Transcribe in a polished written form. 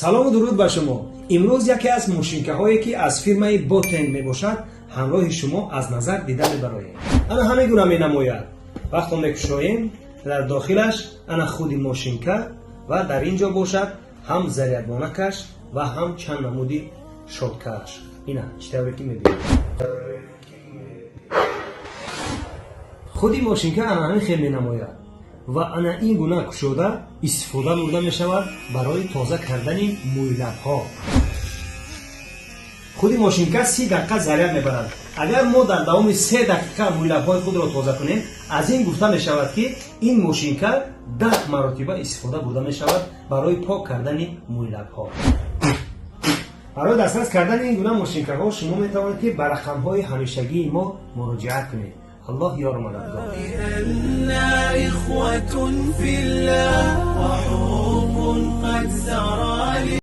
سلام و درود بر شما. امروز یکی از ماشینکه‌هایی که از فیرمای بوتن میباشد همراه شما از نظر دیده میبراییم. انا همه گونه مینماید. وقتی میکشاییم در داخلش انا خودی ماشینکه و در اینجا باشد هم ضریبانه کش و هم چند نمودی شورتکش. اینا چطوری که میبینید. خودی ماشینکه انا همین خیلی مینماید. و انا این گونه کشوده استفاده برده می شود برای تازه کردن مویلب ها. خودی ماشینکه 30 دقیقه ضریب می برد. اگر ما در دوام 3 دقیقه مویلب های خود را تازه کنیم، از این گفته می شود که این ماشینکه 10 مرتبه استفاده برده می شود برای پاک کردن مویلب ها. برای دسترس کردن این گونه ماشینکه ها شما می توانید که به رقم های همیشگی ما مراجعه کنید. الله یار و مددگار. إنا إخوة في الله وحب قد سرى